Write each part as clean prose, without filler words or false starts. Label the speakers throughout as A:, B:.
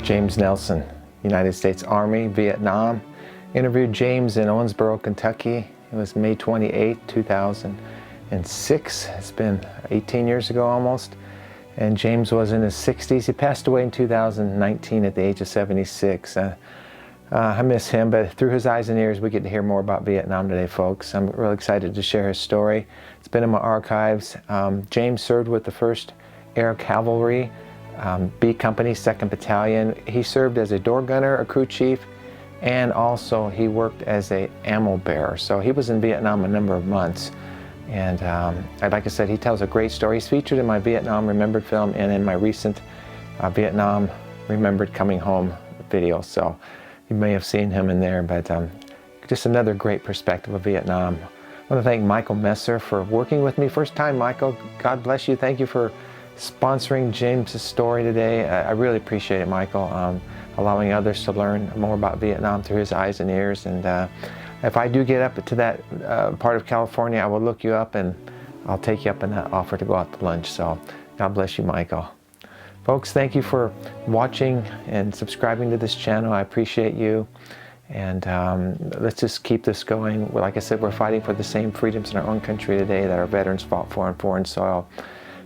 A: James Nelson, United States Army, Vietnam. Interviewed James in Owensboro, Kentucky. It was May 28, 2006. It's been 18 years ago almost. And James was in his 60s. He passed away in 2019 at the age of 76. I miss him, but through his eyes and ears, we get to hear more about Vietnam today, folks. I'm really excited to share his story. It's been in my archives. James served with the 1st Air Cavalry, B Company, 2nd Battalion. He served as a door gunner, a crew chief, and also he worked as a ammo bearer. So he was in Vietnam a number of months. And like I said, he tells a great story. He's featured in my Vietnam Remembered film and in my recent Vietnam Remembered Coming Home video. So you may have seen him in there, but just another great perspective of Vietnam. I want to thank Michael Messer for working with me. First time, Michael. God bless you. Thank you for sponsoring James's story today. I really appreciate it, Michael, allowing others to learn more about Vietnam through his eyes and ears. And if I do get up to that part of California, I will look you up and I'll take you up on that offer to go out to lunch. So God bless you, Michael. Folks, thank you for watching and subscribing to this channel. I appreciate you. And let's just keep this going. Like I said, we're fighting for the same freedoms in our own country today that our veterans fought for on foreign soil.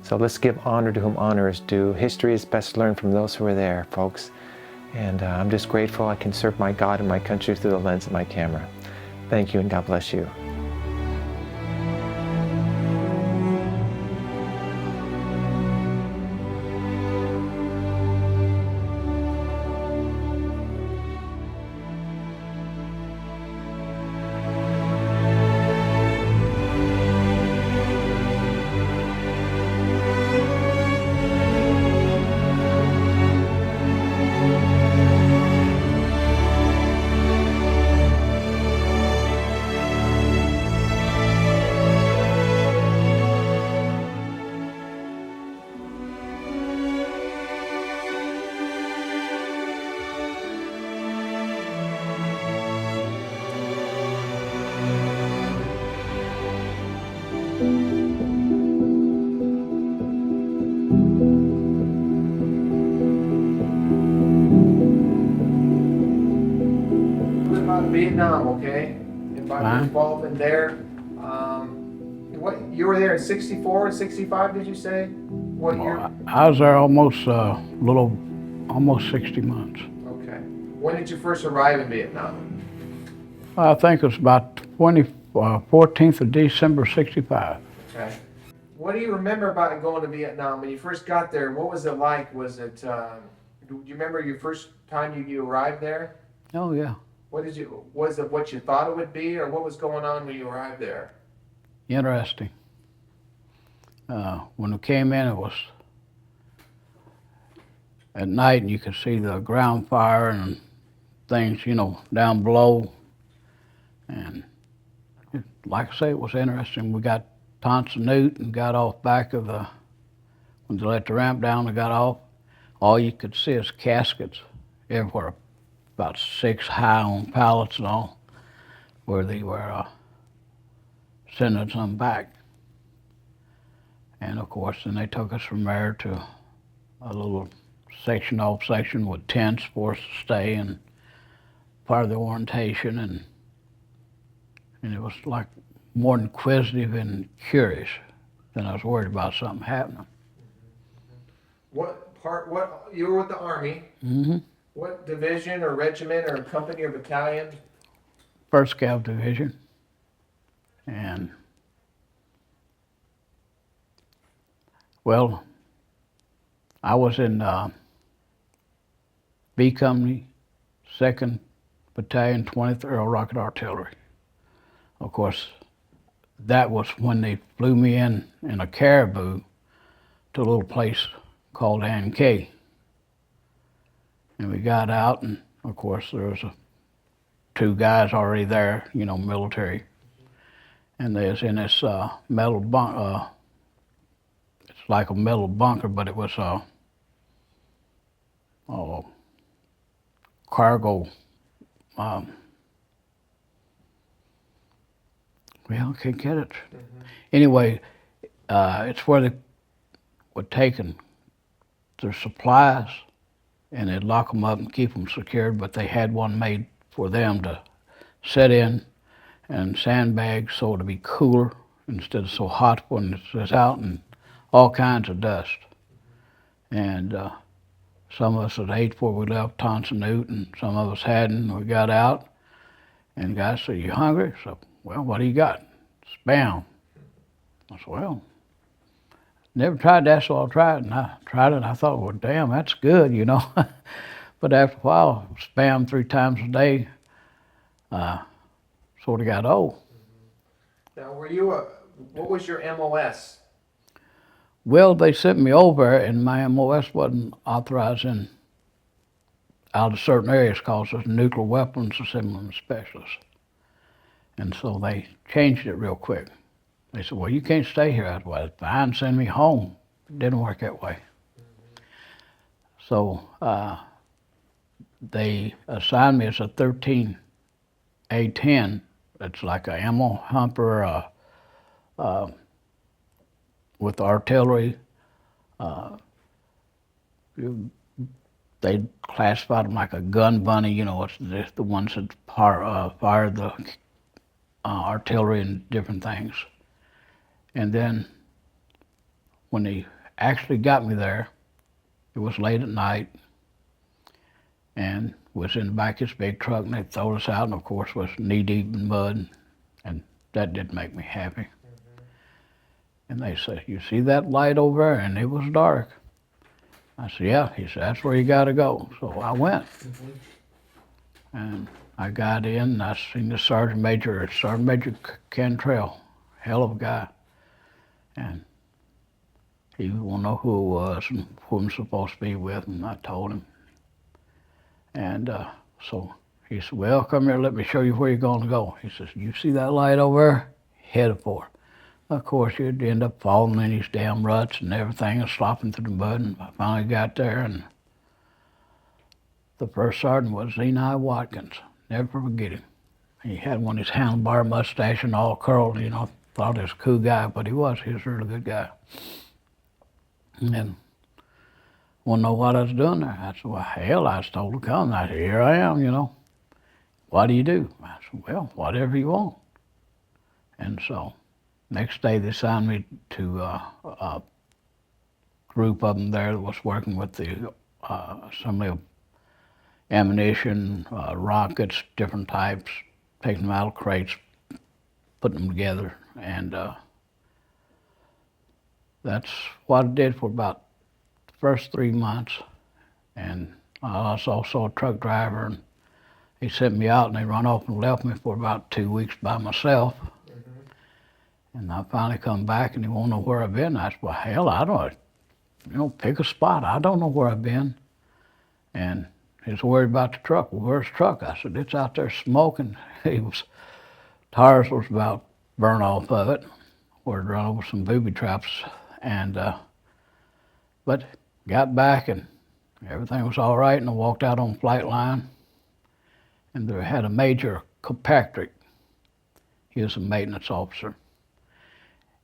A: So let's give honor to whom honor is due. History is best learned from those who were there, folks. And I'm just grateful I can serve my God and my country through the lens of my camera. Thank you and God bless you. Vietnam, okay? If I'm involved in there, what you were there in 64, 65, did you say? What year?
B: I was there almost almost 60 months.
A: Okay. When did you first arrive in Vietnam?
B: I think it was about 14th of December, 65.
A: Okay. What do you remember about going to Vietnam? When you first got there, what was it like? Was it, do you remember your first time you arrived there?
B: Oh, yeah.
A: Was it what you thought it would be, or what was going on when you arrived there?
B: Interesting. When we came in, it was at night, and you could see the ground fire and things, you know, down below. And like I say, it was interesting. We got Thompson Newt and got off back of when they let the ramp down and got off, all you could see is caskets everywhere. About 6 high on pallets and all, where they were sending some back. And of course, then they took us from there to a little off section with tents for us to stay and part of the orientation, and it was like more inquisitive and curious than I was worried about something happening.
A: You were with the Army.
B: Mm-hmm.
A: What division or regiment or company or battalion?
B: 1st Cav Division. And, well, I was in B Company, 2nd Battalion, 20th Air Rocket Artillery. Of course, that was when they flew me in a caribou to a little place called K. And we got out, and of course there was 2 guys already there, you know, military. And they was in this metal bunker. It's like a metal bunker, but it was cargo. Well, I can't get it. Mm-hmm. Anyway, it's where they were taking their supplies and they'd lock them up and keep them secured, but they had one made for them to sit in and sandbag so it'd be cooler instead of so hot when it's out, and all kinds of dust. And some of us had ate before we left Tonson Newt, and some of us hadn't. We got out, and the guy said, "You hungry?" I said, "Well, what do you got?" "Spam." I said, "Well, never tried that, so I'll try it." And I tried it, and I thought, well, damn, that's good, you know. But after a while, spam 3 times a day sort of got old.
A: Now, what was your MOS?
B: Well, they sent me over, and my MOS wasn't authorized out of certain areas because it's nuclear weapons assembly specialist. And so they changed it real quick. They said, "Well, you can't stay here." I said, "Well, fine, send me home." It didn't work that way. So they assigned me as a 13A10. It's like a ammo humper with artillery. They classified them like a gun bunny. You know, it's the ones that fire the artillery and different things. And then when they actually got me there, it was late at night, and was in the back of this big truck, and they throwed us out, and of course was knee deep in mud, and that didn't make me happy. And they said, "You see that light over there?" And it was dark. I said, "Yeah." He said, "That's where you got to go." So I went. And I got in, and I seen the Sergeant Major Cantrell, hell of a guy. And he wanted to know who it was and who I'm supposed to be with, and I told him. And so he said, "Well, come here, let me show you where you're going to go." He says, "You see that light over there? Head for it." Of course, you'd end up falling in these damn ruts and everything and slopping through the mud. And I finally got there, and the first sergeant was Zeni Watkins. Never forget him. He had one of his handlebar mustache and all curled, you know. Thought he was a cool guy, but he was a really good guy. And then, wanted to know what I was doing there. I said, "Well, hell," I was told to come. I said, "Here I am, you know. What do you do?" I said, "Well, whatever you want." And so, next day they signed me to a group of them there that was working with the assembly of ammunition, rockets, different types, taking them out of crates, putting them together. And that's what I did for about the first 3 months. And I was also a truck driver, and he sent me out, and they run off and left me for about 2 weeks by myself. And I finally come back, and he won't know where I've been. I said, "Well, hell, I don't, you know, pick a spot. I don't know where I've been." And he's worried about the truck. "Well, where's the truck?" I said, "It's out there smoking." Tires was about burnt off of it, where it run over some booby traps. And, but got back, and everything was all right, and I walked out on flight line, and they had a Major Kilpatrick. He was a maintenance officer.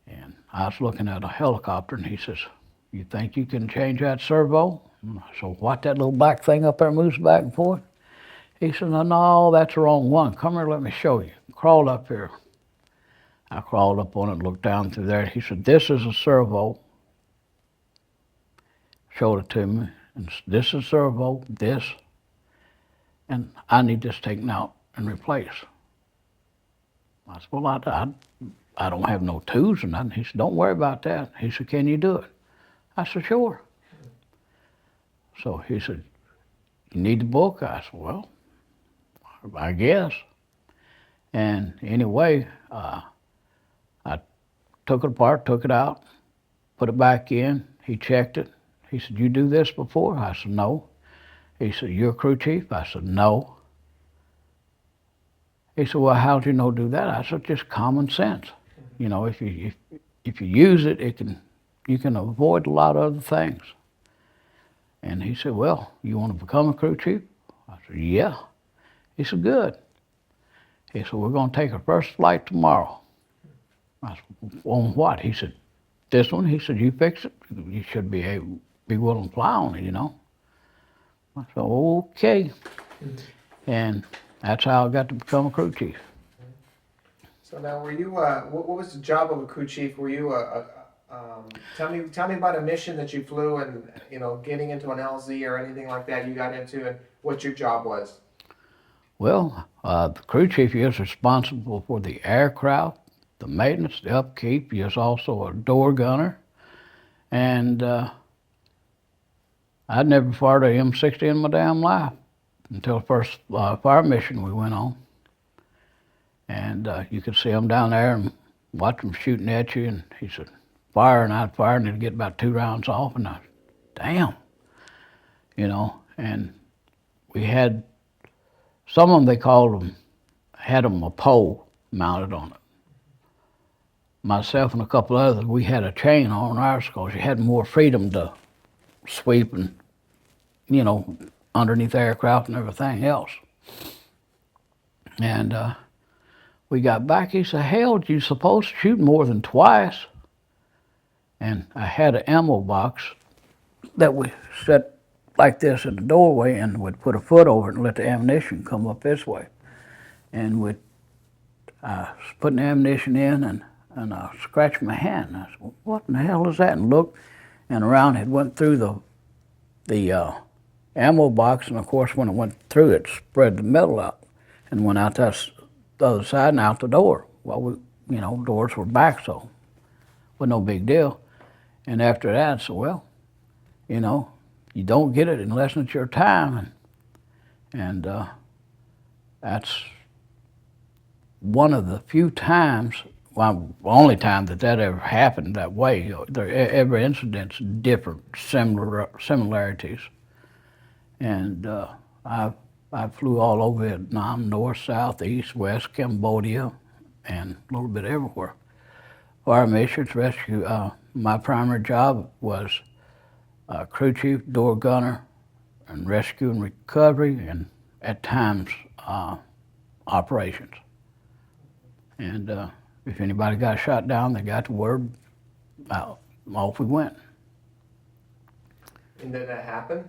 B: And I was looking at a helicopter, and he says, "You think you can change that servo?" So what, that little black thing up there moves back and forth? He said, "No, that's the wrong one. Come here, let me show you." Crawled up here. I crawled up on it, looked down through there. He said, "This is a servo." Showed it to me. And this is servo, this. And I need this taken out and replaced. I said, "Well, I don't have no tools or nothing." He said, "Don't worry about that." He said, "Can you do it?" I said, "Sure." So he said, "You need the book?" I said, "Well, I guess." And anyway, I took it apart, took it out, put it back in. He checked it. He said, "You do this before?" I said, "No." He said, "You're a crew chief?" I said, "No." He said, "Well, how do you know do that?" I said, "Just common sense. You know, if you use it, you can avoid a lot of other things." And he said, "Well, you want to become a crew chief?" I said, "Yeah." He said, "Good." He said, "We're going to take our first flight tomorrow." I said, "On what?" He said, "This one." He said, "You fix it. You should be willing to fly on it, you know." I said, okay. And that's how I got to become a crew chief.
A: So now, were you? What was the job of a crew chief? Were you tell me about a mission that you flew, and getting into an LZ or anything like that you got into, and what your job was.
B: Well, the crew chief is responsible for the aircraft, the maintenance, the upkeep. He is also a door gunner. And I'd never fired a M60 in my damn life until the first fire mission we went on. And you could see him down there and watch him shooting at you. And he said, fire, and I'd fire, and it'd get about 2 rounds off. And I, damn, and we had, some of them they called them, had them a pole mounted on it. Myself and a couple others, we had a chain on ours because you had more freedom to sweep and, underneath the aircraft and everything else. And we got back, he said, hell, you supposed to shoot more than twice? And I had an ammo box that we set like this in the doorway, and we'd put a foot over it and let the ammunition come up this way. And we'd put the ammunition in, and I scratched my hand. And I said, well, what in the hell is that? And looked, and around it went through the ammo box, and of course when it went through it spread the metal out and went out the other side and out the door. Well, doors were back, so it was no big deal. And after that, I said, well, you don't get it unless it's your time. And that's one of the few times, well, the only time that ever happened that way. Every incident's different, similarities. And I flew all over Vietnam, north, south, east, west, Cambodia, and a little bit everywhere. Fire missions, rescue. My primary job was crew chief, door gunner, and rescue and recovery, and at times operations. And if anybody got shot down, they got the word, off we went.
A: And did that happen?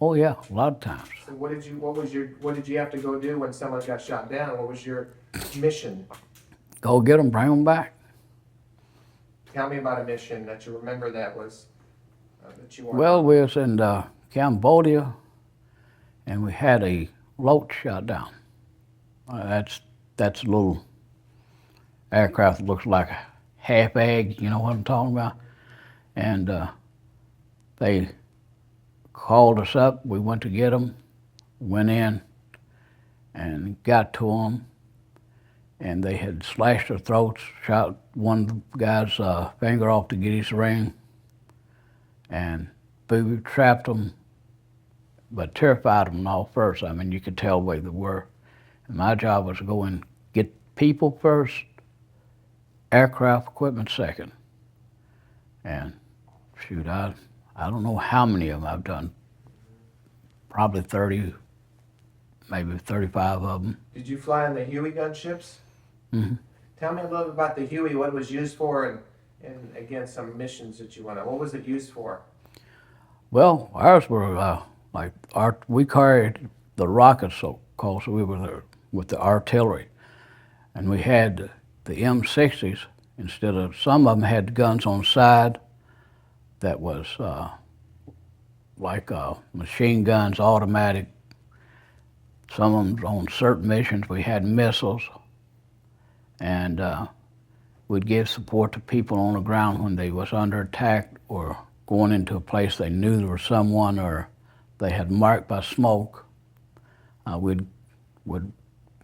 B: Oh yeah, a lot of times.
A: So what did you have to go do when someone got shot down? What was your mission?
B: Go get them, bring them back.
A: Tell me about a mission that you remember that was that you wanted.
B: Well, we was in Cambodia, and we had a loach shot down. That's a little aircraft that looks like a half egg, you know what I'm talking about? And they called us up, we went to get them, went in and got to them, and they had slashed their throats, shot one guy's finger off to get his ring, and booby trapped them, but terrified them all first. I mean, you could tell where they were. And my job was to go and get people first, aircraft equipment second. And shoot, I don't know how many of them I've done. Probably 30, maybe 35 of them.
A: Did you fly in the Huey gunships?
B: Mm-hmm.
A: Tell me a little bit about the Huey, what it was used for, and again, some missions that you went on. What was it used for?
B: Well, ours were we carried the rockets, so-called, so we were there with the artillery. And we had the M60s, instead of, some of them had guns on the side that was machine guns, automatic. Some of them on certain missions, we had missiles. And we'd give support to people on the ground when they was under attack or going into a place they knew there was someone or they had marked by smoke. We'd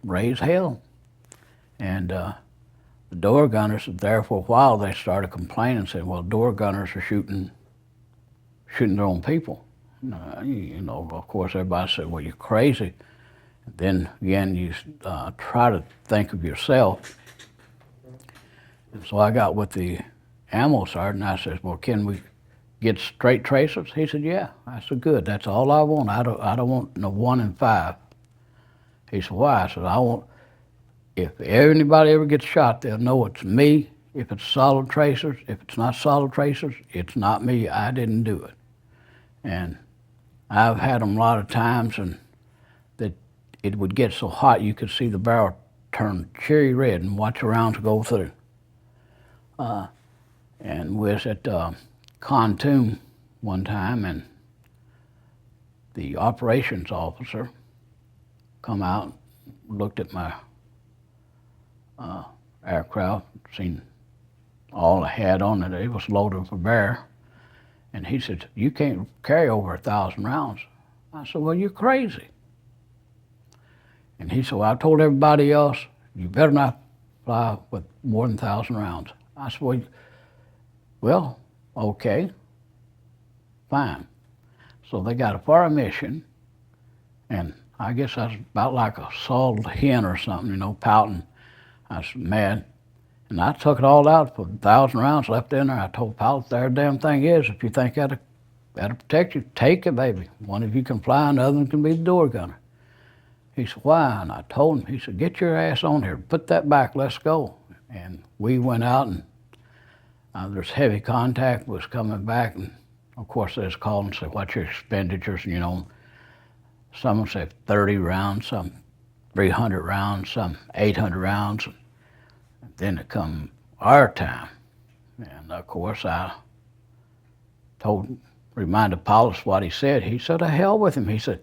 B: raise hell. And the door gunners there for a while, they started complaining and said, well, door gunners are shooting their own people. Of course, everybody said, well, you're crazy. Then again, you try to think of yourself. And so I got with the ammo sergeant, and I said, well, can we get straight tracers? He said, yeah. I said, good, that's all I want. I don't want no 1 in 5. He said, why? I said, I want, if anybody ever gets shot, they'll know it's me. If it's solid tracers, if it's not solid tracers, it's not me. I didn't do it. And I've had them a lot of times, and that it would get so hot you could see the barrel turn cherry red and watch the rounds go through. And we was at Khartoum one time, and the operations officer come out, looked at my aircraft, seen all I had on it. It was loaded for bear. And he said, "You can't carry over 1,000 rounds." I said, "Well, you're crazy." And he said, "Well, I told everybody else, you better not fly with more than 1,000 rounds." I said, well, okay, fine. So they got a fire mission, and I guess I was about like a salted hen or something, you know, pouting. I was mad. And I took it all out, put 1,000 rounds left in there. I told the pilot, "There, damn thing is, if you think that'll protect you, take it, baby. One of you can fly, and the other one can be the door gunner." He said, "Why?" And I told him, he said, "Get your ass on here, put that back, let's go." And we went out, and there's heavy contact was coming back, and of course they was calling and said, "What's your expenditures?" And, you know, some said 30 rounds, some 300 rounds, some 800 rounds. And then it come our time, and of course I reminded Paulus what he said. He said, "To hell with him." He said,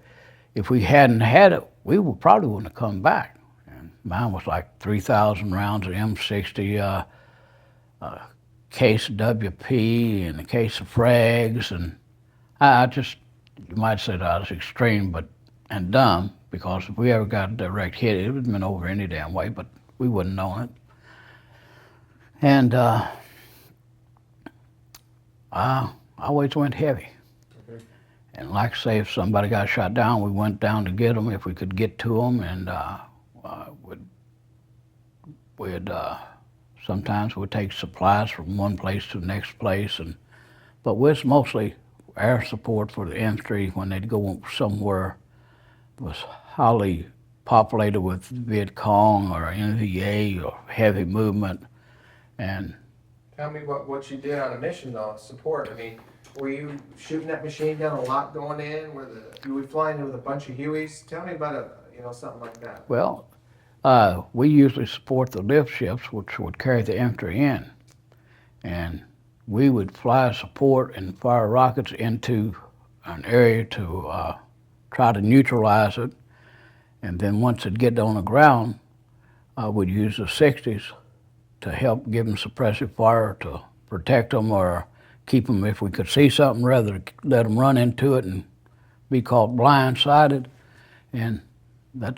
B: "If we hadn't had it, we probably wouldn't have come back." And mine was like 3,000 rounds of M60, case of WP and a case of frags, and I just, you might say that I was extreme and dumb, because if we ever got a direct hit, it would have been over any damn way, but we wouldn't know it. And I always went heavy. Okay. And like I say, if somebody got shot down, we went down to get them if we could get to them, and we'd sometimes we'd take supplies from one place to the next place, but was mostly air support for the infantry when they'd go somewhere that was highly populated with Viet Cong or NVA or heavy movement. And
A: tell me what you did on a mission though, support. I mean, were you shooting that machine gun a lot going in? You were flying in with a bunch of Hueys? Tell me about something like that.
B: Well, we usually support the lift ships, which would carry the infantry in, and we would fly support and fire rockets into an area to try to neutralize it. And then once it get on the ground, we'd use the 60s to help give them suppressive fire to protect them or keep them if we could see something, rather than let them run into it and be caught blindsided. And that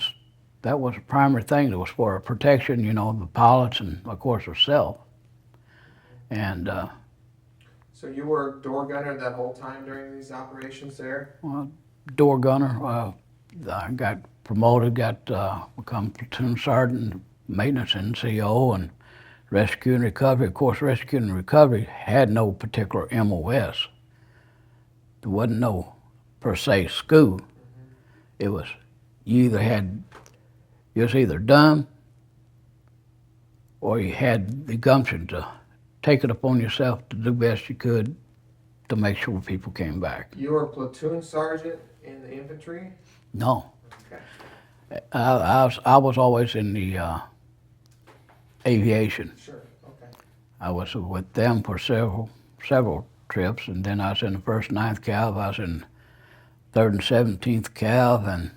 B: was a primary thing. That was for protection, you know, the pilots and of course ourselves. And
A: so you were door gunner that whole time during these operations there?
B: Well, door gunner. I got promoted, become platoon sergeant, maintenance NCO, and rescue and recovery. Of course, rescue and recovery had no particular MOS. There wasn't no per se school. It was you was either dumb or you had the gumption to take it upon yourself to do best you could to make sure people came back.
A: You were a platoon sergeant in the infantry?
B: No.
A: Okay.
B: I was always in the aviation.
A: Sure. Okay.
B: I was with them for several trips, and then I was in the 1st 9th Cav. I was in 3rd and 17th Cav, and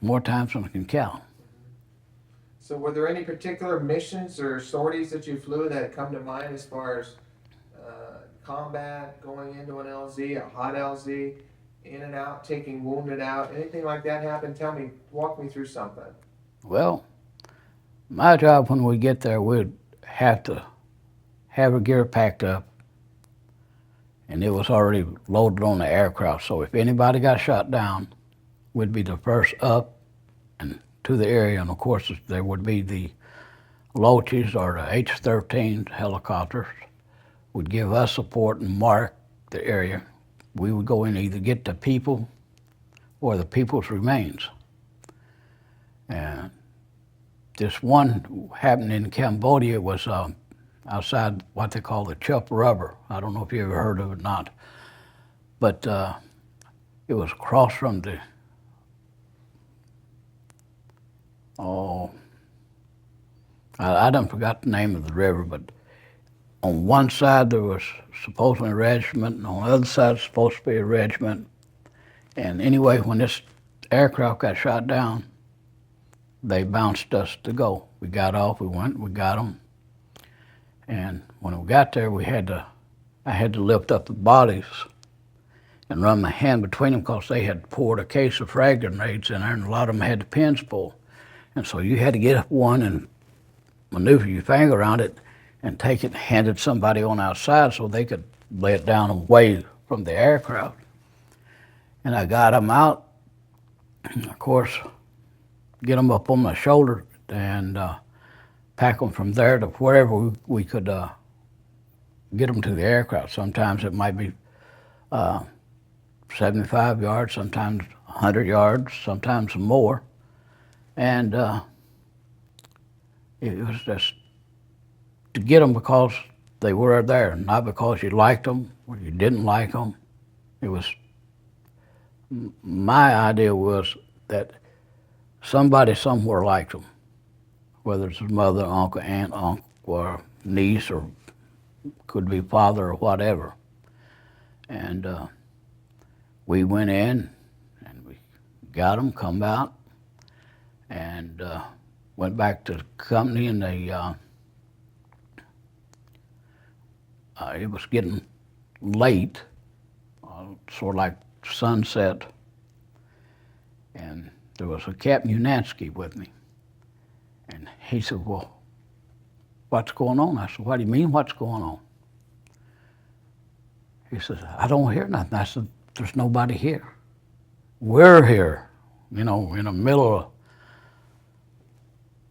B: more times than I can count.
A: So were there any particular missions or sorties that you flew that come to mind as far as combat, going into an LZ, a hot LZ, in and out, taking wounded out, anything like that happen? Walk me through something.
B: Well, my job when we get there, we'd have to have our gear packed up, and it was already loaded on the aircraft. So if anybody got shot down, we'd be the first up and to the area. And of course, there would be the Loaches or the H-13 helicopters would give us support and mark the area. We would go in and either get the people or the people's remains. And this one happened in Cambodia. It was outside what they call the Chup Rubber. I don't know if you ever heard of it or not. But it was across from the, I done forgot the name of the river, but on one side there was supposedly a regiment, and on the other side was supposed to be a regiment. And anyway, when this aircraft got shot down, they bounced us to go. We got off, we went, we got them. And when we got there, I had to lift up the bodies and run my hand between them because they had poured a case of frag grenades in there, and a lot of them had the pins pulled. And so you had to get up one and maneuver your finger around it and take it and hand it to somebody on outside so they could lay it down away from the aircraft. And I got them out, and of course, get them up on my shoulder and pack them from there to wherever we could get them to the aircraft. Sometimes it might be 75 yards, sometimes 100 yards, sometimes more. And it was just to get them because they were there, not because you liked them or you didn't like them. It was, my idea was that somebody somewhere liked them, whether it's a mother, uncle, aunt, uncle, or niece, or could be father or whatever. And we went in and we got them, come out, and went back to the company, and they it was getting late, sort of like sunset, and there was a Captain Unansky with me. And he said, well, what's going on? I said, what do you mean, what's going on? He says, I don't hear nothing. I said, there's nobody here. We're here, you know, in the middle of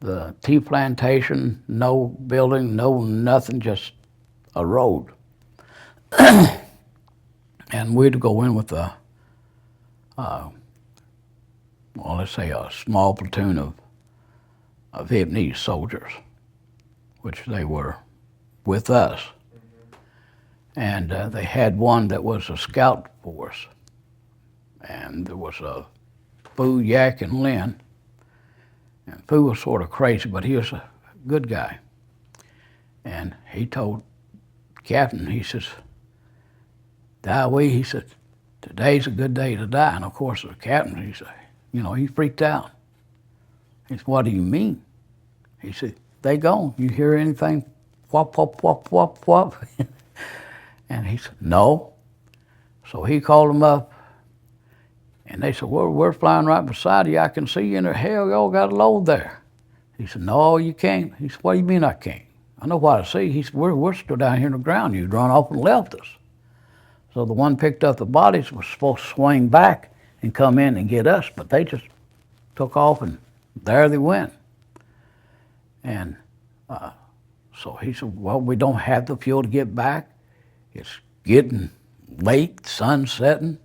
B: the tea plantation, no building, no nothing, just a road. And we'd go in with a, well, let's say a small platoon of Vietnamese soldiers, which they were with us. And they had one that was a scout force. And there was a Phu, Yak, and Lin. And Phu was sort of crazy, but he was a good guy. And he told Captain, he says, die we, he said, today's a good day to die. And of course the captain, he said, you know, he freaked out. He said, what do you mean? He said, they gone. You hear anything? Whop, whop, whop, whop, whop. And he said, no. So he called them up, and they said, well, we're flying right beside you. I can see you in there. Hell, y'all got a load there. He said, no, you can't. He said, what do you mean I can't? I know what I see. He said, we're still down here on the ground. You'd run off and left us. So the one picked up the bodies was supposed to swing back and come in and get us, but they just took off, and there they went. And so he said, well, we don't have the fuel to get back. It's getting late, sun's setting.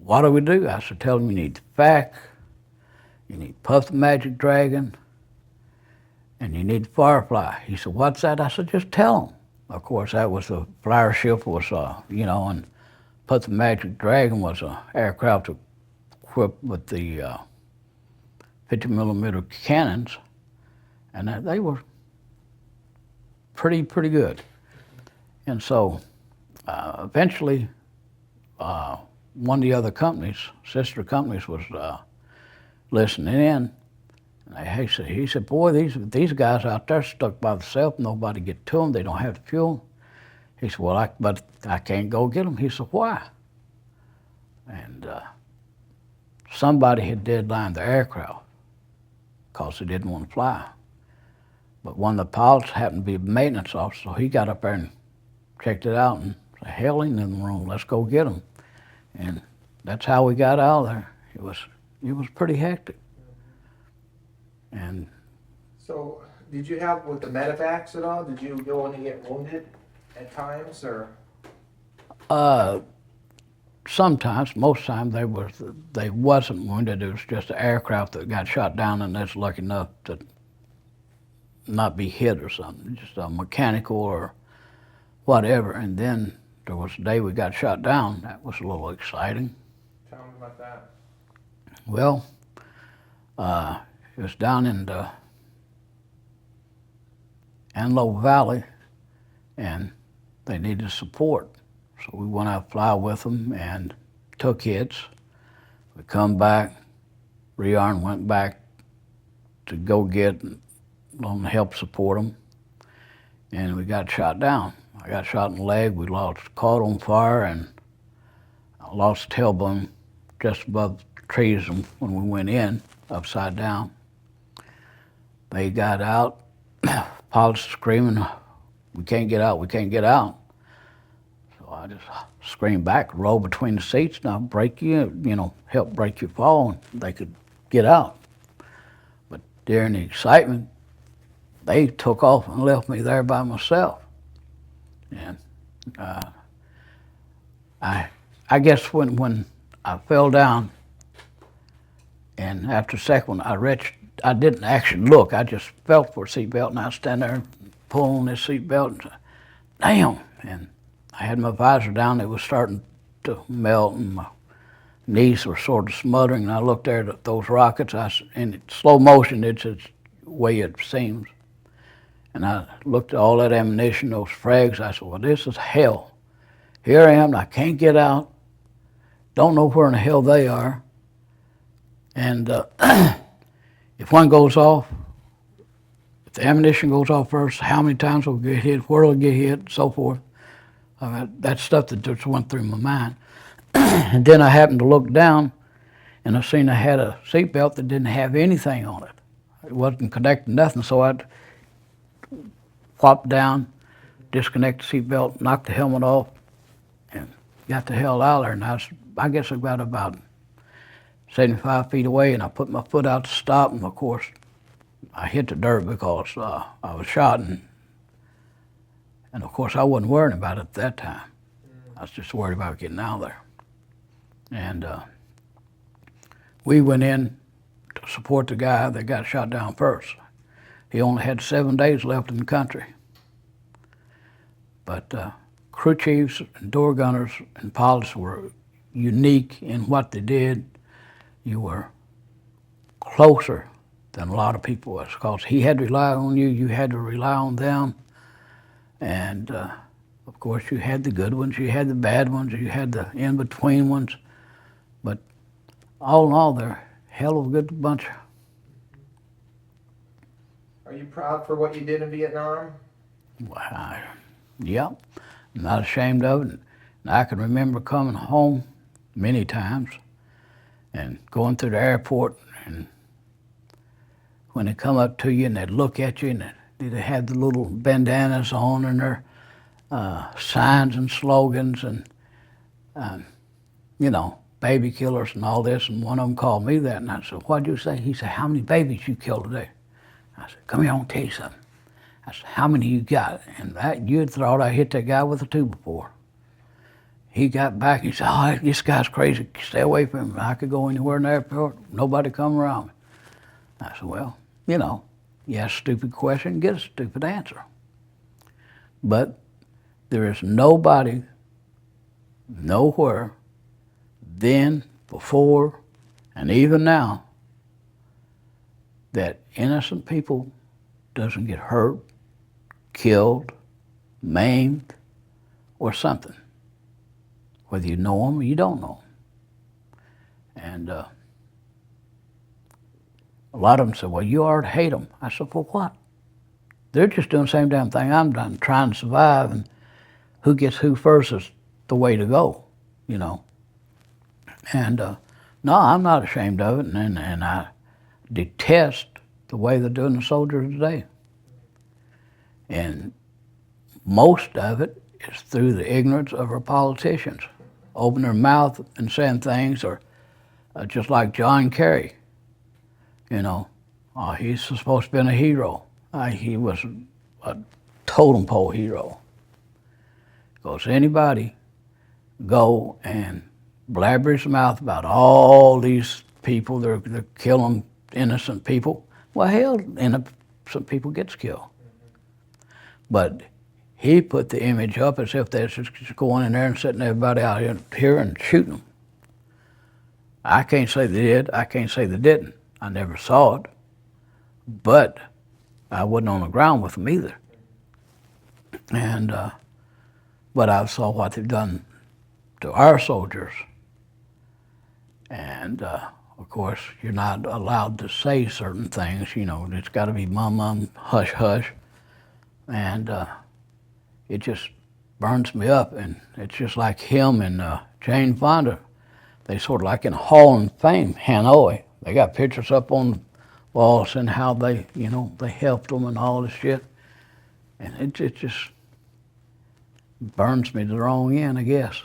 B: What do we do? I said, tell him you need the fac, you need Puff the Magic Dragon, and you need the Firefly. He said, what's that? I said, just tell him. Of course, that was the flyer ship was, you know, and Puff the Magic Dragon was an aircraft equipped with the 50 millimeter cannons, and they were pretty good. And so eventually, one of the other companies, sister companies, was listening in. And he said, boy, these guys out there stuck by themselves, nobody get to them, they don't have the fuel. He said, well, but I can't go get them. He said, why? And somebody had deadlined the aircraft because they didn't want to fly. But one of the pilots happened to be a maintenance officer, so he got up there and checked it out and said, hell, ain't in the room, let's go get them. And that's how we got out of there. It was pretty hectic. And
A: so, did you help with the medevacs at all? Did you go in and get wounded at times, or?
B: Sometimes, most times they wasn't wounded. It was just an aircraft that got shot down, and that's lucky enough to not be hit or something, just a mechanical or whatever. And then There was the day we got shot down. That was a little exciting.
A: Tell me about that.
B: Well, it was down in the Antelope Valley, and they needed support. So we went out to fly with them and took hits. We come back, rearmed, went back to go get and help support them, and we got shot down. I got shot in the leg. We caught on fire, and I lost the tailbone just above the trees when we went in, upside down. They got out, pilots screaming, "We can't get out, we can't get out." So I just screamed back, roll between the seats, and I'll break you, help break your fall, and they could get out. But during the excitement, they took off and left me there by myself. And I guess when I fell down, and after the second one, I didn't actually look. I just felt for a seatbelt, and I stand there and pull on this seatbelt, and damn! And I had my visor down. It was starting to melt, and my knees were sort of smothering. And I looked there at those rockets. In slow motion, it's the way it seems. And I looked at all that ammunition, those frags. I said, well, this is hell. Here I am, I can't get out. Don't know where in the hell they are. And if one goes off, if the ammunition goes off first, how many times will get hit, where will it get hit, so forth. That's stuff that just went through my mind. And then I happened to look down, and I seen I had a seatbelt that didn't have anything on it. It wasn't connected to nothing, so I flopped down, disconnected the seatbelt, knocked the helmet off, and got the hell out of there. And I guess I got about 75 feet away, and I put my foot out to stop, and of course, I hit the dirt because I was shot, and of course, I wasn't worrying about it at that time. I was just worried about getting out of there. And we went in to support the guy that got shot down first. He only had 7 days left in the country. But crew chiefs and door gunners and pilots were unique in what they did. You were closer than a lot of people was, because he had to rely on you, you had to rely on them. And of course, you had the good ones, you had the bad ones, you had the in-between ones. But all in all, they're a hell of a good bunch.
A: Are you proud for what you did in Vietnam?
B: Well, yeah, I'm not ashamed of it. And I can remember coming home many times and going through the airport, and when they come up to you and they'd look at you, and they'd have the little bandanas on and their signs and slogans and, baby killers and all this. And one of them called me that, and I said, what'd you say? He said, how many babies you killed today? I said, come here, I want to tell you something. I said, how many you got? And you'd thought I hit that guy with a 2x4. He got back, he said, oh, this guy's crazy, stay away from him. I could go anywhere in the airport, nobody come around me. I said, well, you ask a stupid question, get a stupid answer. But there is nobody, nowhere, then, before, and even now, that innocent people doesn't get hurt, killed, maimed, or something, whether you know them or you don't know them. And a lot of them say, well, you ought to hate them. I said, for what? They're just doing the same damn thing I'm done, trying to survive, and who gets who first is the way to go, And no, I'm not ashamed of it, and I detest the way they're doing the soldiers today. And most of it is through the ignorance of our politicians. Open their mouth and saying things, or just like John Kerry, he's supposed to have been a hero. He was a totem pole hero. Because anybody go and blabber his mouth about all these people, they're killing innocent people. Well, hell, innocent people gets killed. But he put the image up as if they're just going in there and setting everybody out here and shooting them. I can't say they did. I can't say they didn't. I never saw it, but I wasn't on the ground with them either. And but I saw what they've done to our soldiers. And of course, you're not allowed to say certain things. You know, it's got to be mum, mum, hush, hush. And it just burns me up. And it's just like him and Jane Fonda. They sort of like in Hall of Fame, Hanoi. They got pictures up on the walls and how they, you know, they helped them and all this shit. And it just burns me to the wrong end, I guess.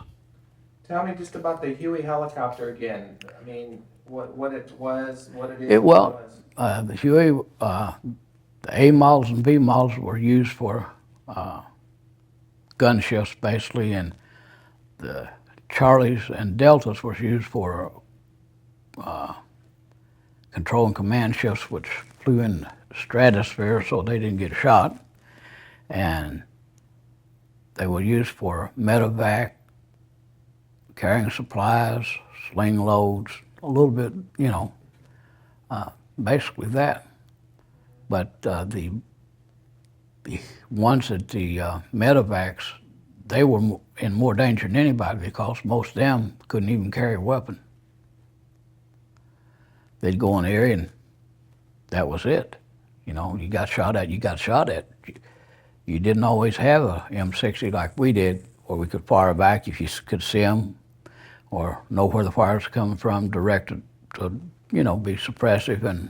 A: Tell me just about the Huey helicopter again. I mean, what it was, what it is.
B: The Huey, the A models and B models were used for gun shifts basically, and the Charlies and Deltas was used for control and command shifts, which flew in the stratosphere so they didn't get shot. And they were used for medevac, carrying supplies, sling loads, a little bit, you know, basically that. But the ones that the medevacs, they were in more danger than anybody because most of them couldn't even carry a weapon. They'd go in the area and that was it. You know, you got shot at, you got shot at. You didn't always have a M60 like we did, where we could fire back if you could see them or know where the fire was coming from, directed to, you know, be suppressive and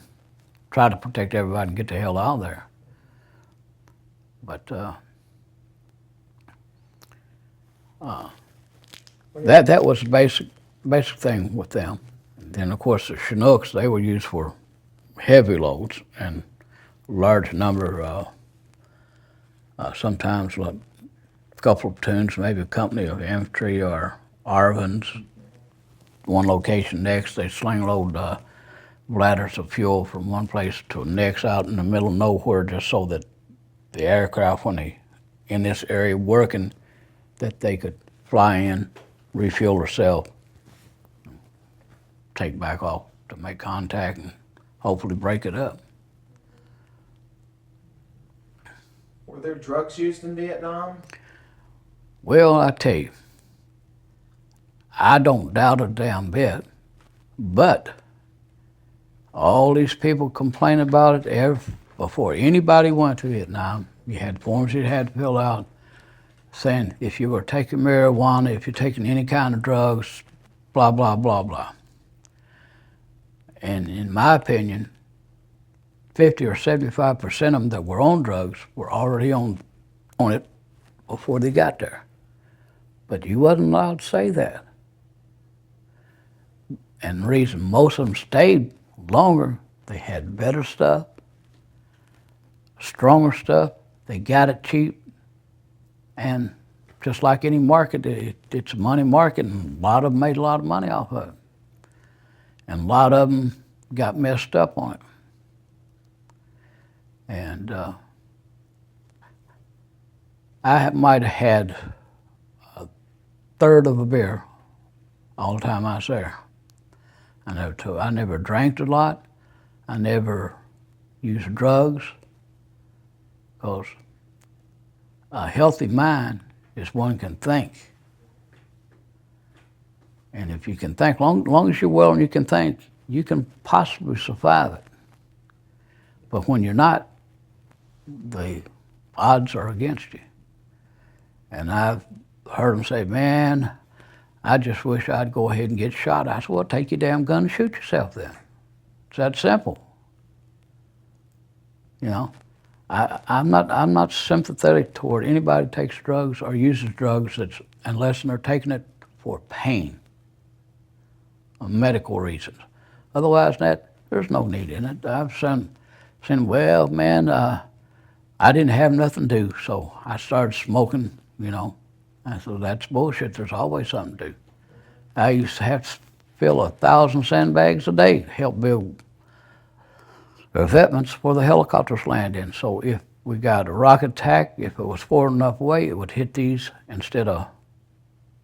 B: try to protect everybody and get the hell out of there. But that was the basic thing with them. And then of course the Chinooks, they were used for heavy loads and large number, sometimes like a couple of platoons, maybe a company of infantry or ARVNs, one location next, they sling load bladders of fuel from one place to the next out in the middle of nowhere, just so that the aircraft, when they in this area working, that they could fly in, refuel themselves, take back off to make contact and hopefully break it up.
A: Were there drugs used in Vietnam?
B: Well, I tell you, I don't doubt a damn bit, but all these people complain about it before anybody went to Vietnam. You had forms you had to fill out saying if you were taking marijuana, if you're taking any kind of drugs, blah, blah, blah, blah. And in my opinion, 50 or 75% of them that were on drugs were already on it before they got there. But you wasn't allowed to say that. And the reason most of them stayed longer, they had better stuff, stronger stuff, they got it cheap, and just like any market, it's a money market, and a lot of them made a lot of money off of it. And a lot of them got messed up on it. And I might have had a third of a beer all the time I was there. I never drank a lot. I never used drugs, because a healthy mind is one can think. And if you can think, long as you're well and you can think, you can possibly survive it. But when you're not, the odds are against you. And I've heard them say, man, I just wish I'd go ahead and get shot. I said, well, take your damn gun and shoot yourself then. It's that simple. You know, I'm not sympathetic toward anybody who takes drugs or uses drugs unless they're taking it for pain, or medical reasons. Otherwise than that, there's no need in it. I've seen, well, man, I didn't have nothing to do, so I started smoking, you know. I said, that's bullshit. There's always something to do. I used to have to fill 1,000 sandbags a day to help build revetments where the helicopters land in. So if we got a rocket attack. If it was far enough away, it would hit these instead of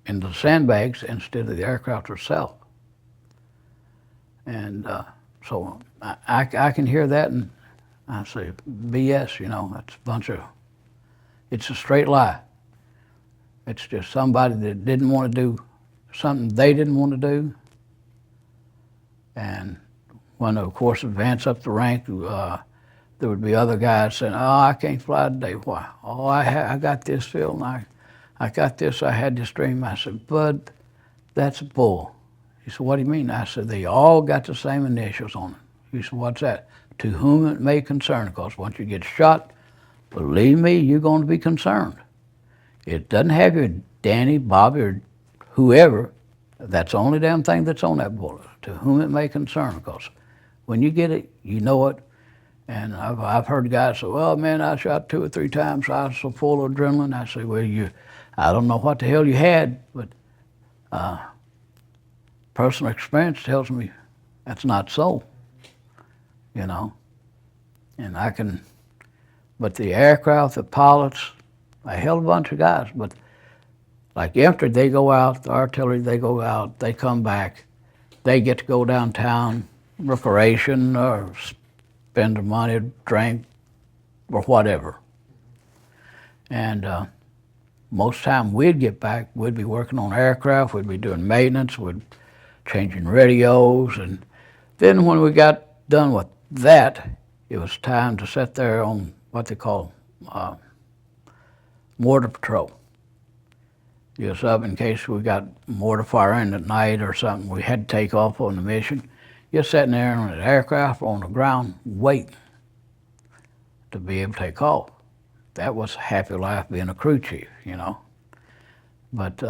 B: into the sandbags instead of the aircraft itself. And so I can hear that, and I say, BS, you know, that's a bunch of, it's a straight lie. It's just somebody that didn't want to do something they didn't want to do. And when, of course, advance up the rank, there would be other guys saying, oh, I can't fly today. Why? Oh, I got this feeling. I got this, I had this dream. I said, Bud, that's bull. He said, what do you mean? I said, they all got the same initials on it. He said, what's that? To whom it may concern, because once you get shot, believe me, you're going to be concerned. It doesn't have your Danny, Bobby, or whoever. That's the only damn thing that's on that bullet. To whom it may concern, because when you get it, you know it. And I've heard guys say, well, man, I shot 2 or 3 times. I was so full of adrenaline. I say, well, I don't know what the hell you had, but personal experience tells me that's not so, you know. And but the aircraft, the pilots, a hell of a bunch of guys, but like after they go out, the artillery, they go out, they come back, they get to go downtown, recreation, or spend their money, drink, or whatever. And most time we'd get back, we'd be working on aircraft, we'd be doing maintenance, we'd changing radios, and then when we got done with that, it was time to sit there on what they call mortar patrol. Just up in case we got mortar fire in at night or something, we had to take off on the mission. You're sitting there on an aircraft or on the ground waiting to be able to take off. That was a happy life being a crew chief, you know. But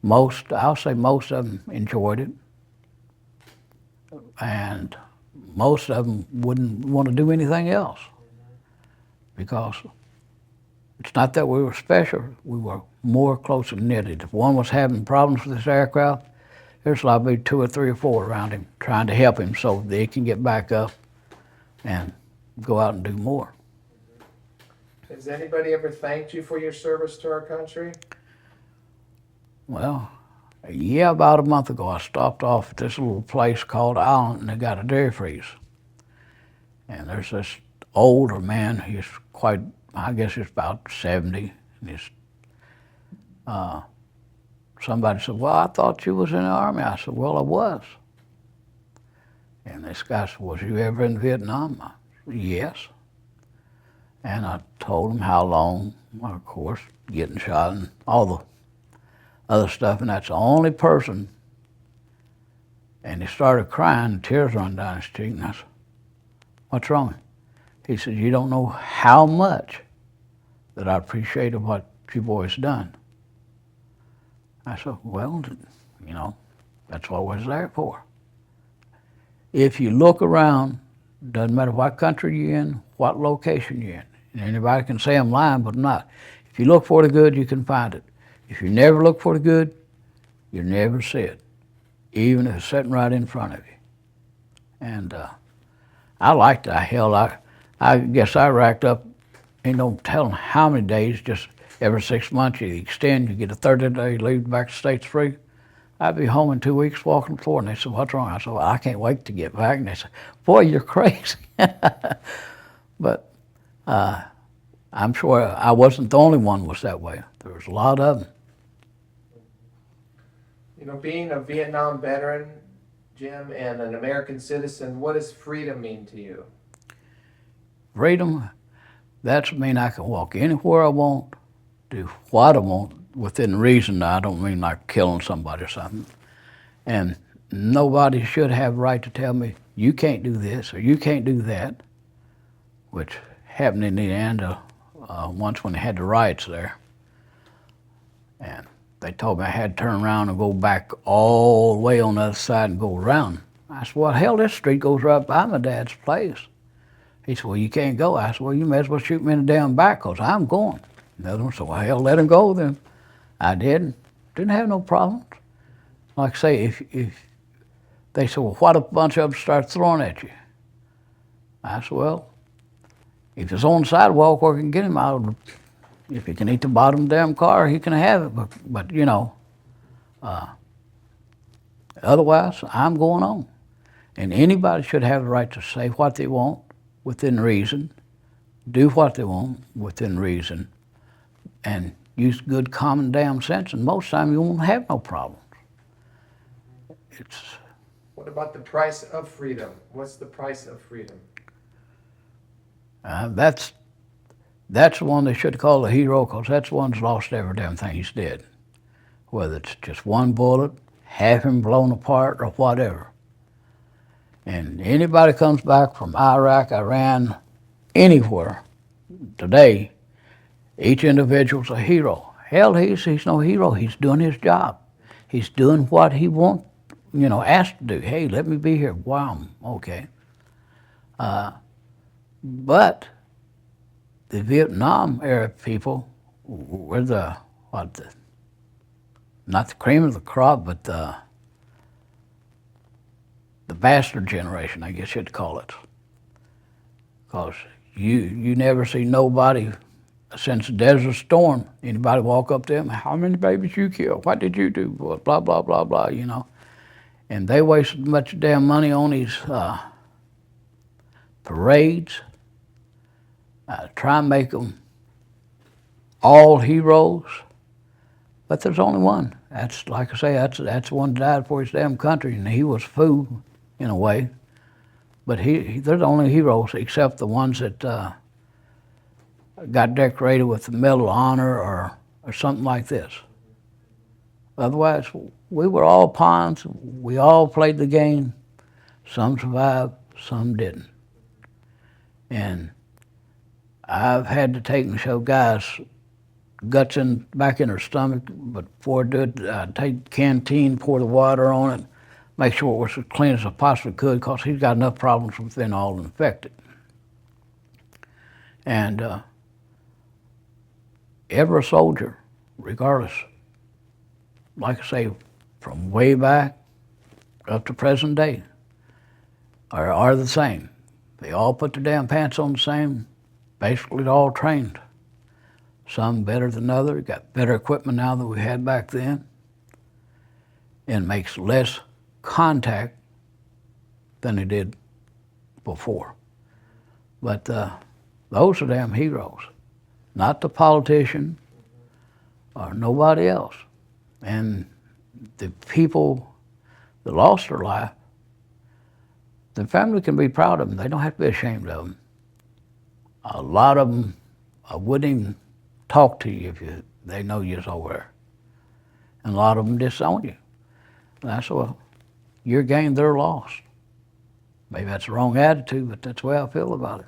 B: I'll say most of them enjoyed it. And most of them wouldn't want to do anything else, because it's not that we were special, we were more closely knitted. If one was having problems with this aircraft, there's likely 2 or 3 or 4 around him trying to help him so they can get back up and go out and do more.
A: Has anybody ever thanked you for your service to our country?
B: Well, yeah, about a month ago, I stopped off at this little place called Island, and they got a dairy freeze. And there's this older man, he's quite, I guess he's about 70, and he's, somebody said, well, I thought you was in the Army. I said, well, I was. And this guy said, was you ever in Vietnam? I said, yes. And I told him how long, of course, getting shot and all the other stuff, and that's the only person. And he started crying, and tears run down his cheek, and I said, what's wrong? He said, you don't know how much that I appreciated what you boys done. I said, well, you know, that's what I was there for. If you look around, doesn't matter what country you're in, what location you're in, and anybody can say I'm lying, but I'm not. If you look for the good, you can find it. If you never look for the good, you never see it, even if it's sitting right in front of you. And I liked it. I guess I racked up, ain't no telling how many days, just every 6 months you extend, you get a 30-day leave back to States free. I'd be home in 2 weeks walking the floor, and they said, what's wrong? I said, well, I can't wait to get back. And they said, boy, you're crazy. But I'm sure I wasn't the only one was that way. There was a lot of them.
A: You know, being a Vietnam veteran, Jim, and an American citizen, what does freedom mean to you?
B: Freedom, that's mean I can walk anywhere I want, do what I want, within reason. I don't mean like killing somebody or something. And nobody should have a right to tell me, you can't do this or you can't do that, which happened in the end once when they had the riots there. And they told me I had to turn around and go back all the way on the other side and go around. I said, well, hell, this street goes right by my dad's place. He said, well, you can't go. I said, well, you may as well shoot me in the damn back, because I'm going. The other one said, well, hell, let him go then. I didn't have no problems. Like I say, if they said, well, what if a bunch of them start throwing at you? I said, well, If it's on the sidewalk where we can get him out, if he can eat the bottom of the damn car, he can have it. But you know, otherwise, I'm going on. And anybody should have the right to say what they want within reason, do what they want within reason, and use good common damn sense, and most time you won't have no problems. It's
A: What about the price of freedom? What's the price of freedom?
B: that's the one they should call a hero, because that's the one that's lost every damn thing he's did. Whether it's just one bullet, half him blown apart, or whatever. And anybody comes back from Iraq, Iran, anywhere today, each individual's a hero. Hell, he's no hero. He's doing his job. He's doing what he wants, you know, asked to do. Hey, let me be here. Wow, okay. But the Vietnam era people were not the cream of the crop, but the bastard generation, I guess you'd call it. Because you never see nobody since the Desert Storm, anybody walk up to them, how many babies you killed? What did you do? Blah, blah, blah, blah, you know. And they wasted much damn money on these parades, try and make them all heroes. But there's only one. That's, like I say, that's the one that died for his damn country, and he was a fool, in a way. But they're the only heroes, except the ones that got decorated with the Medal of Honor or something like this. Otherwise, we were all pawns. We all played the game. Some survived, some didn't. And I've had to take and show guys guts back in their stomach, but before I do it, take the canteen, pour the water on it, make sure it was as clean as I possibly could, because he's got enough problems within all infected. And every soldier, regardless, like I say, from way back up to present day, are the same. They all put their damn pants on the same, basically they're all trained. Some better than others, got better equipment now than we had back then, and makes less contact than they did before. But those are damn heroes, not the politician or nobody else. And the people that lost their life, the family can be proud of them. They don't have to be ashamed of them. A lot of them wouldn't even talk to you if they know you're somewhere. And a lot of them disown you. And that's, well, your gain, they're lost. Maybe that's the wrong attitude, but that's the way I feel about it.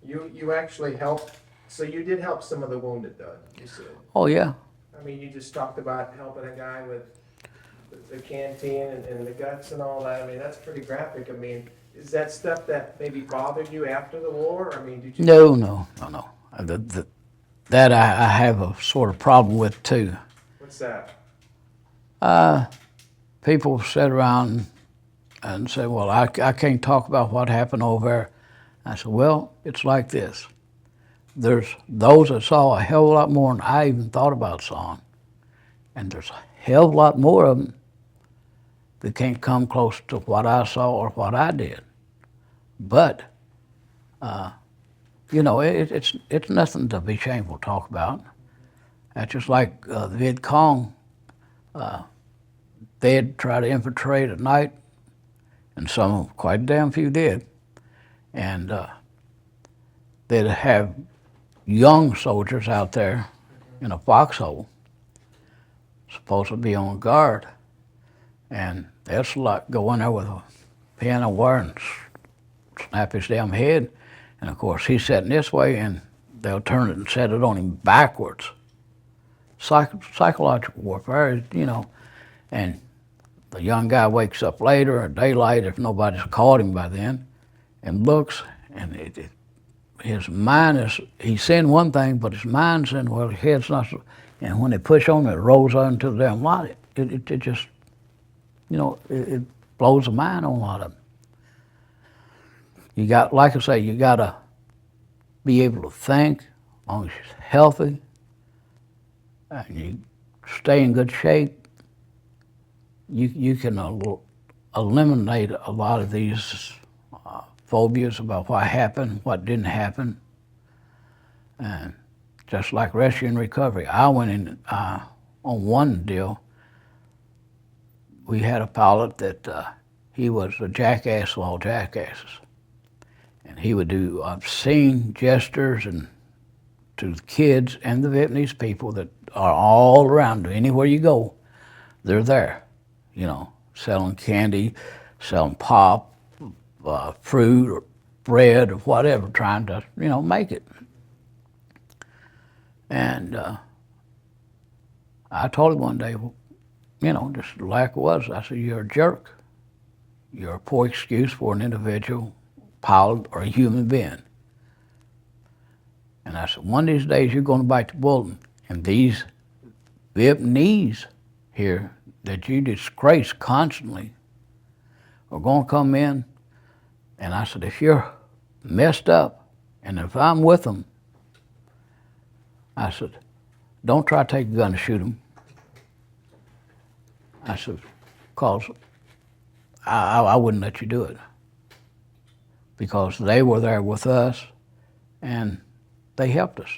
A: You actually helped, so you did help some of the wounded, though, you said.
B: Oh, yeah.
A: I mean, you just talked about helping a guy with the canteen and the guts and all that. I mean, that's pretty graphic. I mean, is that stuff that maybe bothered you after the war? I mean, did you?
B: No. That I have a sort of problem with, too.
A: What's that?
B: People sit around and say, well, I can't talk about what happened over there. I said, well, it's like this. There's those that saw a hell of a lot more than I even thought about seeing. And there's a hell of a lot more of them that can't come close to what I saw or what I did. But, you know, it's nothing to be shameful to talk about. That's just like the Viet Cong. They'd try to infiltrate at night, and some, quite a damn few did. And they'd have young soldiers out there in a foxhole, supposed to be on guard. And they'll go in there with a piano wire and snap his damn head. And of course, he's sitting this way, and they'll turn it and set it on him backwards. Psychological warfare, you know. And the young guy wakes up later or daylight, if nobody's caught him by then, and looks, and his mind he's saying one thing, but his mind's saying, well, his head's not so. And when they push on it, rolls onto the damn light. It just, you know, it blows the mind on a lot of them. You got, like I say, you gotta be able to think, as long as you're healthy, and you stay in good shape, you can eliminate a lot of these phobias about what happened, what didn't happen, and just like rescue and recovery. I went in on one deal. We had a pilot that he was a jackass of all jackasses, and he would do obscene gestures and to the kids and the Vietnamese people that are all around. Anywhere you go, they're there, you know, selling candy, selling pop, fruit or bread or whatever, trying to, you know, make it. And I told him one day, you know, just like it was, I said, you're a jerk. You're a poor excuse for an individual, pilot, or a human being. And I said, one of these days you're going to bite the bullet, and these Vietnamese here that you disgrace constantly are going to come in. And I said, if you're messed up, and if I'm with them, I said, don't try to take a gun to shoot them. I said, because I wouldn't let you do it. Because they were there with us, and they helped us.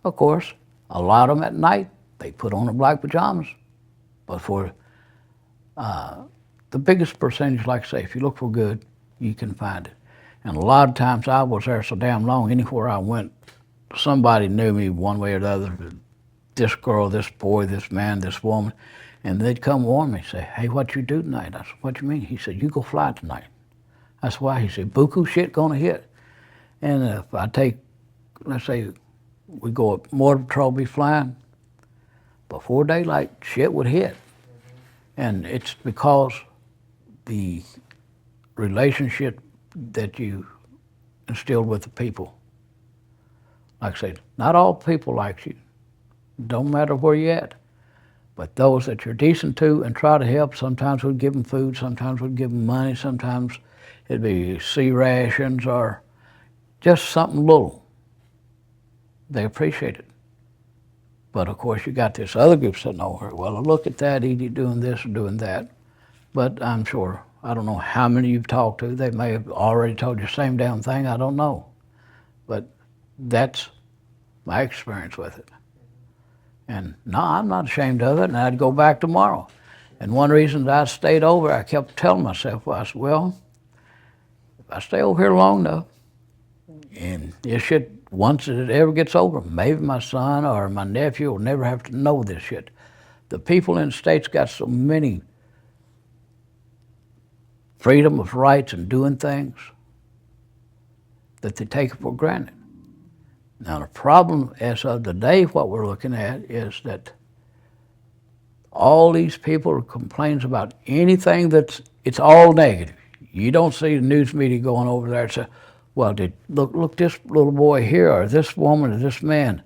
B: Of course, a lot of them at night, they put on their black pajamas. But for the biggest percentage, like I say, if you look for good, you can find it. And a lot of times I was there so damn long, anywhere I went, somebody knew me one way or the other. This girl, this boy, this man, this woman. And they'd come warn me, say, hey, what you do tonight? I said, what you mean? He said, you go fly tonight. That's why. He said, buku shit gonna hit. And if I take, let's say, we go up mortar patrol, be flying, before daylight, shit would hit. And it's because the relationship that you instilled with the people. Like I said, not all people like you. Don't matter where you're at. But those that you're decent to and try to help, sometimes we'd give them food, sometimes we'd give them money, sometimes it'd be sea rations or just something little. They appreciate it. But of course, you got this other group sitting over here. Well, look at that, Edie doing this or doing that. But I'm sure, I don't know how many you've talked to. They may have already told you the same damn thing. I don't know. But that's my experience with it. And no, I'm not ashamed of it, and I'd go back tomorrow. And one reason that I stayed over, I kept telling myself, well, I said, well, if I stay over here long enough, and this shit, once it ever gets over, maybe my son or my nephew will never have to know this shit. The people in the States got so many freedom of rights and doing things that they take it for granted. Now the problem as of today, what we're looking at is that all these people complains about anything it's all negative. You don't see the news media going over there and say, well, look this little boy here, or this woman, or this man,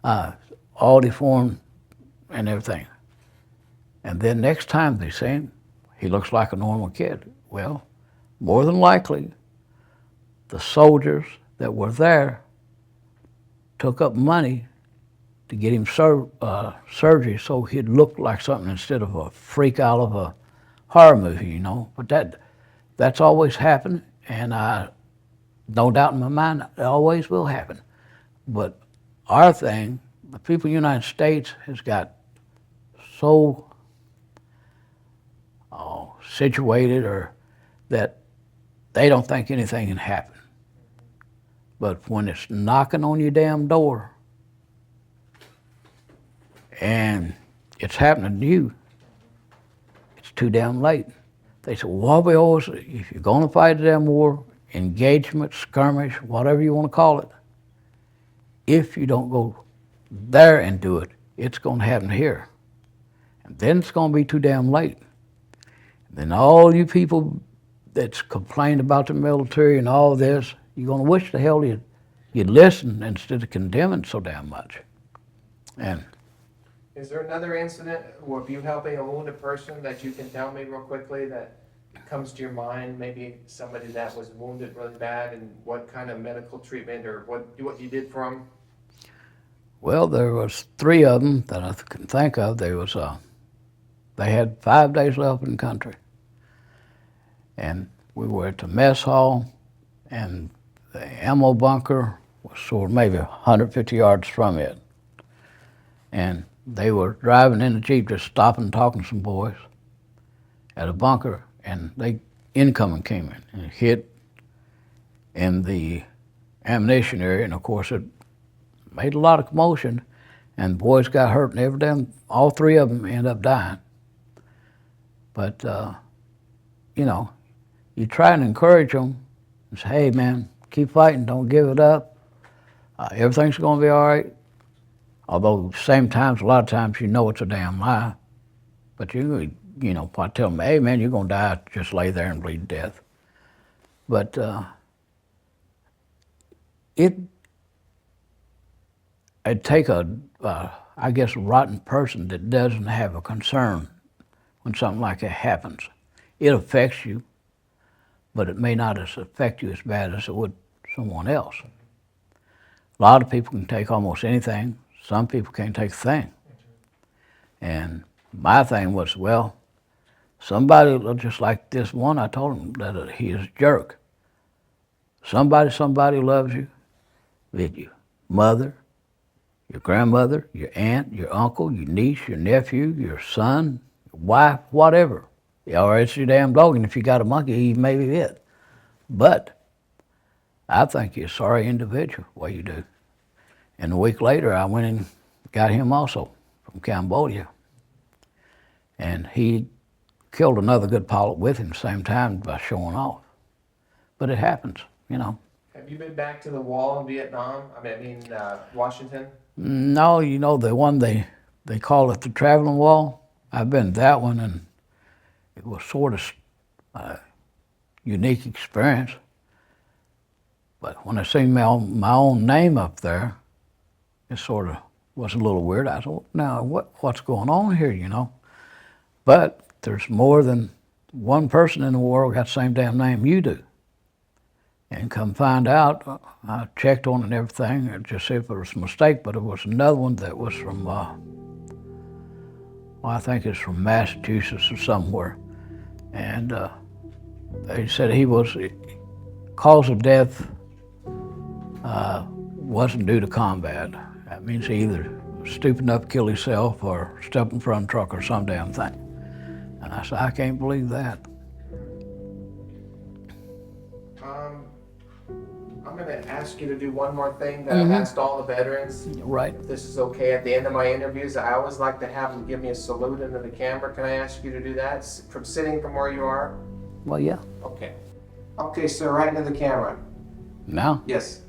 B: all deformed and everything. And then next time they say him, he looks like a normal kid. Well, more than likely, the soldiers that were there took up money to get him surgery so he'd look like something instead of a freak out of a horror movie, you know. But that's always happened, and no doubt in my mind, it always will happen. But our thing, the people in the United States has got so situated or that they don't think anything can happen. But when it's knocking on your damn door and it's happening to you, it's too damn late. They say, well, we always, if you're gonna fight a damn war, engagement, skirmish, whatever you wanna call it, if you don't go there and do it, it's gonna happen here. And then it's gonna be too damn late. And then all you people that's complained about the military and all this, you're gonna wish the hell you'd listen instead of condemning so damn much. And
A: is there another incident, or if you helping a wounded person that you can tell me real quickly that comes to your mind? Maybe somebody that was wounded really bad, and what kind of medical treatment or what you did for them?
B: Well, there was 3 of them that I can think of. They had 5 days left in the country, and we were at the mess hall, and the ammo bunker was sort of maybe 150 yards from it. And they were driving in the Jeep, just stopping and talking to some boys at a bunker, and incoming came in and hit in the ammunition area, and of course it made a lot of commotion, and boys got hurt, and all 3 of them ended up dying. But, you know, you try and encourage them and say, hey man, keep fighting, don't give it up. Everything's gonna be all right. Although, same times, a lot of times you know it's a damn lie. But you know, if I tell them, hey man, you're gonna die, just lay there and bleed to death. But it'd take I guess, a rotten person that doesn't have a concern when something like that happens. It affects you, but it may not affect you as bad as it would someone else. A lot of people can take almost anything. Some people can't take a thing. And my thing was, well, somebody, just like this one, I told him that he is a jerk. Somebody loves you, with your mother, your grandmother, your aunt, your uncle, your niece, your nephew, your son, your wife, whatever. Or it's your damn dog, and if you got a monkey, he may be it. But I think you're a sorry individual, the way you do. And a week later, I went and got him also from Cambodia. And he killed another good pilot with him at the same time by showing off. But it happens, you know.
A: Have you been back to the wall in Vietnam? Washington?
B: No, you know, the one they call it the traveling wall. I've been to that one, and it was sort of a unique experience. But when I seen my own name up there, it sort of was a little weird. I thought, now what's going on here, you know? But there's more than one person in the world got the same damn name you do. And come find out, I checked on it and everything, and just see if it was a mistake, but it was another one that was from, well, I think it's from Massachusetts or somewhere. And they said cause of death wasn't due to combat. That means he either was stupid enough to kill himself or stepped in front of a truck or some damn thing. And I said, I can't believe that.
A: I'm going to ask you to do one more thing that I've asked all the veterans.
B: Right.
A: If this is okay, at the end of my interviews, I always like to have them give me a salute into the camera. Can I ask you to do that from sitting from where you are?
B: Well, yeah.
A: Okay. Okay, sir, right into the camera.
B: Now?
A: Yes.